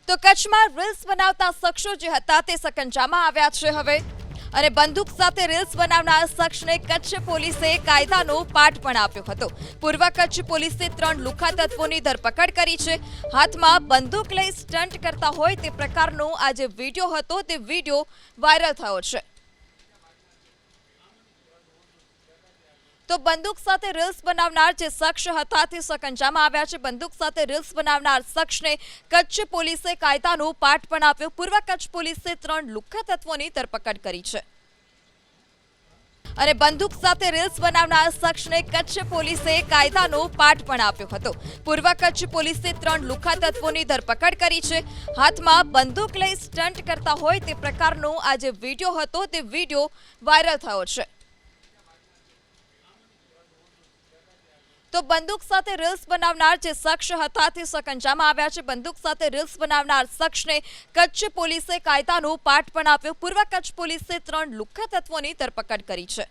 તો કચ્છમાં રીલ્સ બનાવતા શખ્સો જે હતા તે સકંજામાં આવ્યા છે હવે અને બંદૂક સાથે રીલ્સ બનાવનાર શખ્સને કચ્છ પોલીસે કાયદાનો પાઠ પણ આપ્યો હતો। પૂર્વ કચ્છ પોલીસે 3 લુખ્ખા તત્વોની ધરપકડ કરી છે। હાથમાં બંદૂક લઈ સ્ટન્ટ કરતા હોય તે પ્રકારનો આ જે વિડીયો હતો તે વિડીયો વાયરલ થયો છે। તો બંદૂક સાથે રીલ્સ બનાવનાર જે શખ્સ હતા તે સકંજામાં આવ્યા છે। બંદૂક સાથે રીલ્સ બનાવનાર શખ્સને કચ્છ પોલીસે કાયદાનો પાઠ પણ આપ્યો। પૂર્વ કચ્છ પોલીસે 3 લુખ્ખા તત્વોની ધરપકડ કરી છે અને બંદૂક સાથે રીલ્સ બનાવનાર શખ્સને કચ્છ પોલીસે કાયદાનો પાઠ પણ આપ્યો હતો। પૂર્વ કચ્છ પોલીસે 3 લુખ્ખા તત્વોની ધરપકડ કરી છે। હાથમાં બંદૂક લઈ સ્ટન્ટ કરતા હોય તે પ્રકારનો આ જે વિડીયો હતો તે વિડીયો વાયરલ થયો છે। તો બંદૂક સાથે રીલ્સ બનાવનાર જે શખ્સ હતા તે સકંજામાં આવ્યા છે। બંદૂક સાથે રીલ્સ બનાવનાર શખ્સને કચ્છ પોલીસે કાયદાનો પાઠ પણ આપ્યો। પૂર્વ કચ્છ પોલીસે 3 લુખ્ખા તત્વોની ધરપકડ કરી છે।